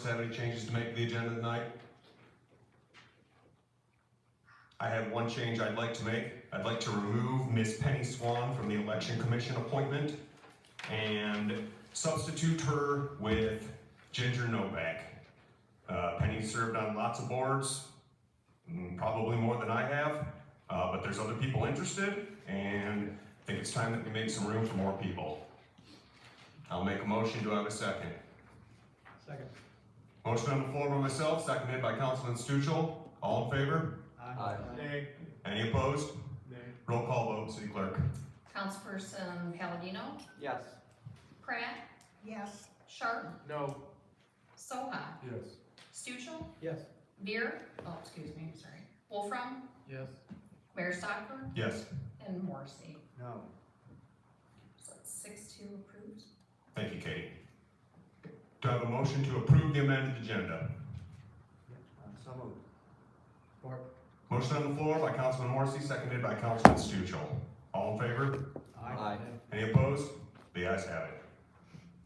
have any changes to make to the agenda tonight? I have one change I'd like to make. I'd like to remove Ms. Penny Swan from the Election Commission appointment and substitute her with Ginger Novak. Penny served on lots of boards, probably more than I have, but there's other people interested, and I think it's time that we make some room for more people. I'll make a motion. Do I have a second? Second. Motion on the floor by myself, seconded by Councilman Stuchel. All in favor? Aye. Nay. Any opposed? Nay. Roll call vote, City Clerk. Councilperson Palladino, Yes. Pratt, Yes. Sharp, No. Soha, Yes. Stuchel, Yes. Beer, sorry, Wolfram, Yes. Mayor Stockford, Yes. and Morrissey. No. So it's 6-2 approved. Thank you, Katie. Do I have a motion to approve the amended agenda? So moved. Support. Motion on the floor by Councilman Morrissey, seconded by Councilman Stuchel. All in favor? Aye. Any opposed? The ayes have it.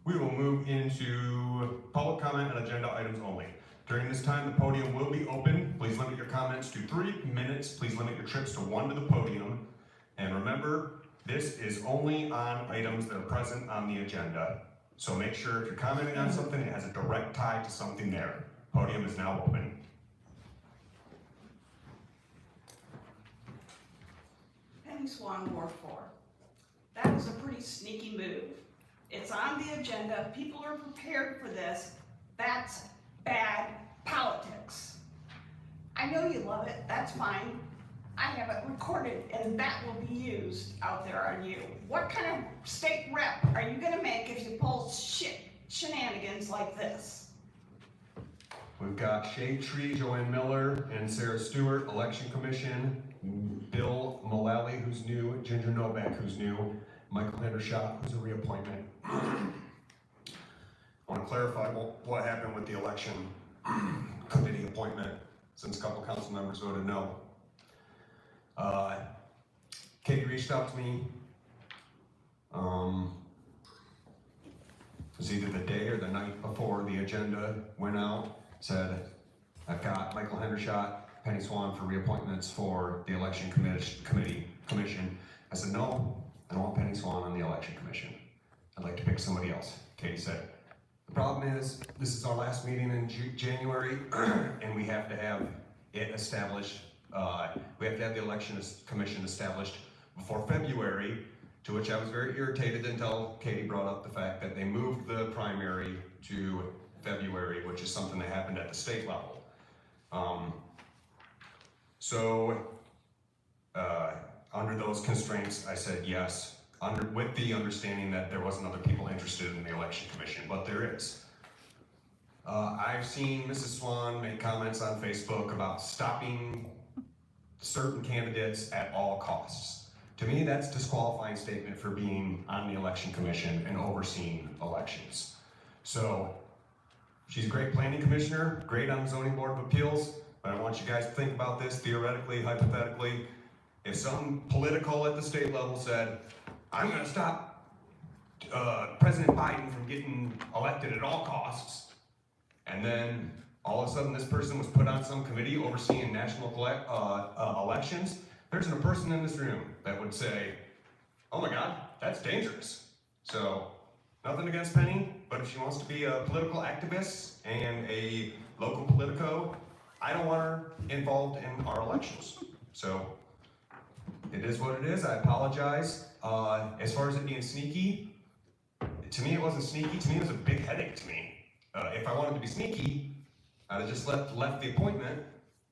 We will move into public comment on agenda items only. During this time, the podium will be open. Please limit your comments to 3 minutes. Please limit your trips to 1 to the podium. And remember, this is only on items that are present on the agenda. So make sure if you're commenting on something, it has a direct tie to something there. Podium is now open. Penny Swan, Ward 4. That was a pretty sneaky move. It's on the agenda, people are prepared for this. That's bad politics. I know you love it, that's fine. I have it recorded and that will be used out there on you. What kind of state rep are you gonna make if you pull shenanigans like this? We've got Shade Tree, Joanne Miller, and Sarah Stewart, Election Commission, Bill Mullally, who's new, Ginger Novak, who's new, Michael Hendershot, who's a reappointment. I want to clarify what happened with the election committee appointment, since a couple council members voted no. Katie reached out to me. It was either the day or the night before the agenda went out. Said, I've got Michael Hendershot, Penny Swan for reappointments for the election commission. I said, no, I don't want Penny Swan on the election commission. I'd like to pick somebody else. Katie said, the problem is, this is our last meeting in January, and we have to have it established. We have to have the election commission established before February, to which I was very irritated until Katie brought up the fact that they moved the primary to February, which is something that happened at the state level. Under those constraints, I said yes, with the understanding that there wasn't other people interested in the election commission, but there is. I've seen Mrs. Swan make comments on Facebook about stopping certain candidates at all costs. To me, that's a disqualifying statement for being on the election commission and overseeing elections. So, she's a great planning commissioner, great on the zoning board of appeals, but I want you guys to think about this theoretically, hypothetically. If some political at the state level said, I'm gonna stop President Biden from getting elected at all costs, and then all of a sudden this person was put on some committee overseeing national elections, there's a person in this room that would say, oh my God, that's dangerous. So, nothing against Penny, but if she wants to be a political activist and a local politico, I don't want her involved in our elections. So, it is what it is. I apologize. As far as it being sneaky, to me it wasn't sneaky. To me it was a big headache to me. If I wanted to be sneaky, I'd have just left the appointment,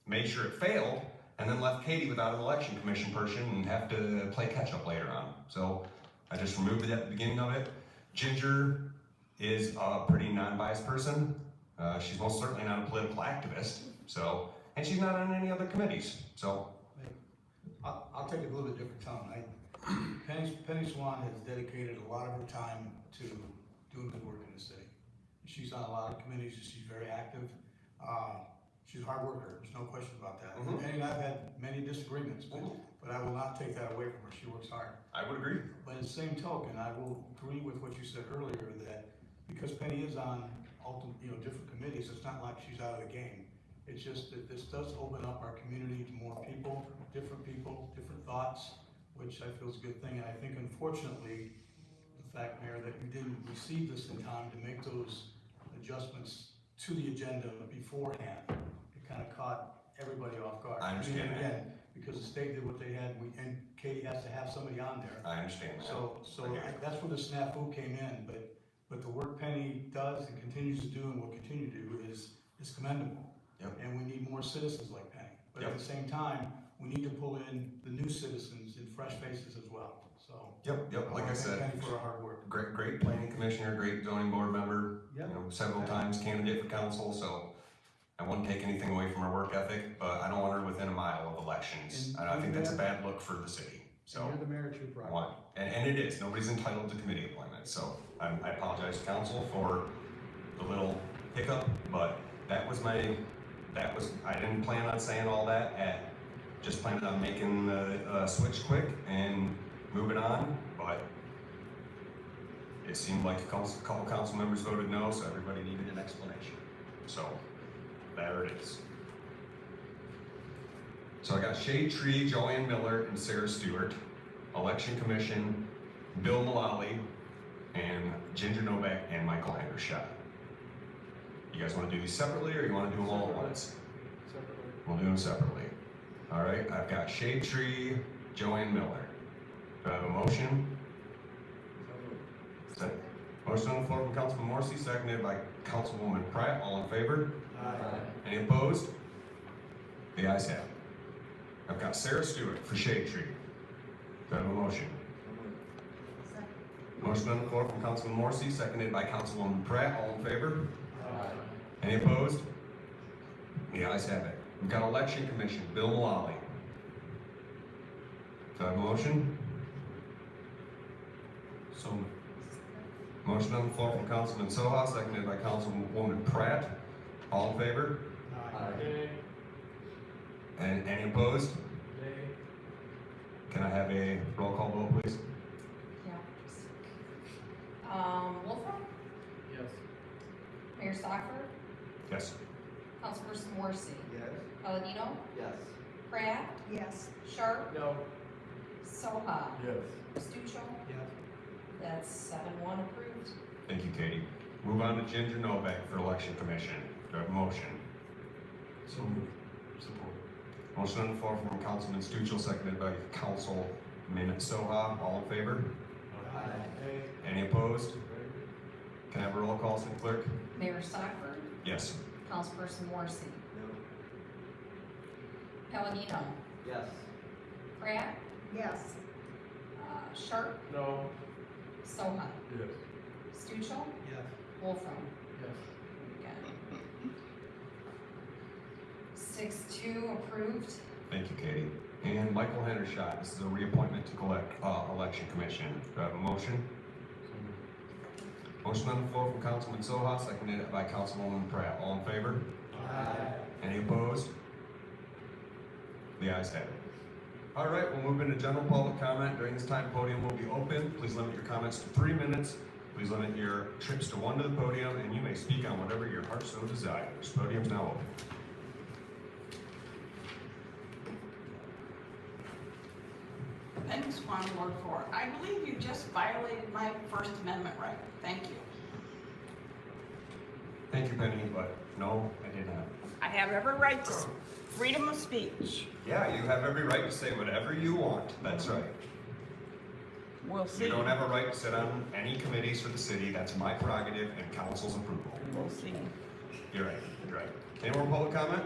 made sure it failed, and then left Katie without an election commission person and have to play catch up later on. So I just removed it at the beginning of it. Ginger is a pretty non-biased person. She's most certainly not a political activist. So, and she's not on any other committees. So. I'll take it a little bit different tone. Penny Swan has dedicated a lot of her time to doing good work in the city. She's on a lot of committees, she's very active. She's a hard worker, there's no question about that. Mm-hmm. Penny and I've had many disagreements, but I will not take that away from her. She works hard. I would agree. But in the same token, I will agree with what you said earlier, that because Penny is on different committees, it's not like she's out of the game. It's just that this does open up our community to more people, different thoughts, which I feel is a good thing. And I think unfortunately, the fact, Mayor, that you didn't receive this in time to make those adjustments to the agenda beforehand, it kind of caught everybody off guard. I understand that. Again, because the state did what they had, and Katie has to have somebody on there. I understand that. So Okay. that's where the snafu came in, but the work Penny does and continues to do and will continue to do is commendable. Yep. And we need more citizens like Penny. But at Yep. the same time, we need to pull in the new citizens and fresh faces as well, so. Yep, like I wanna thank said, Penny for her hard work. great planning commissioner, great zoning board member, Yep. several times candidate for council, so I wouldn't take anything away from her work ethic, but I don't want her within a mile of elections. And I think that's a you bad look for the city, so. And you're the mayor, true property. One, and it is, nobody's entitled to committee appointments, so I apologize to council for the little hiccup, but I didn't plan on saying all that just planned on making the switch quick and moving on, but it seemed like a couple council members voted no, so everybody needed an explanation, so there it is. So I got Shade Tree, Joanne Miller, and Sarah Stewart. Election Commission, Bill Mullally, and Ginger Novak, and Michael Hendershot. You guys wanna do these separately, or you wanna do them all at once? Separately. We'll do them separately. All right, I've got Shade Tree, Joanne Miller. Do I have a motion? Motion on the floor from Councilman Morrissey, seconded by Councilwoman Pratt. All in favor? Aye. Any opposed? The ayes have it. I've got Sarah Stewart for Shade Tree. Do I have a motion? Motion on the floor from Councilman Morrissey, seconded by Councilwoman Pratt. All in favor? Aye. Any opposed? The ayes have it. We've got Election Commission, Bill Mullally. Do I have a motion? So. Motion on the floor from Councilman Soha, seconded by Councilwoman Pratt. All in favor? Aye. And any opposed? Can I have a roll call vote, please? Yeah. Wolfram? Yes. Mayor Stockford? Yes. Councilperson Morrissey? Yes. Palladino? Yes. Pratt? Yes. Sharp? No. Soha? Yes. Stuchel? Yes. That's 7-1 approved. Thank you, Katie. Move on to Ginger Novak for Election Commission. Do I have a motion? So moved. Support. Motion on the floor from Councilman Stuchel, seconded by Councilman Soha. All in favor? Aye. Any opposed? Can I have a roll call, City Clerk? Mayor Stockford? Yes. Councilperson Morrissey? No. Palladino? Yes. Pratt? Yes. Sharp? No. Soha? Yes. Stuchel? Yes. Wolfram? Yes. Okay. 6-2 approved. Thank you, Katie. And Michael Hendershot, this is a reappointment to Election Commission. Do I have a motion? Motion on the floor from Councilman Soha, seconded by Councilwoman Pratt. All in favor? Aye. Any opposed? The ayes have it. All right, we'll move into general public comment. During this time, podium will be open. Please limit your comments to 3 minutes. Please limit your trips to 1 to the podium, and you may speak on whatever your heart so desires. Podium's now open. Penny Swan, Ward 4. I believe you just violated my First Amendment right. Thank you. Thank you, Penny, but no, I did not. I have every right to freedom of speech. Yeah, you have every right to say whatever you want. That's right. We'll see. You don't have a right to sit on any committees for the city. That's my prerogative and council's approval. We'll see. You're right, you're right. Any more public comment?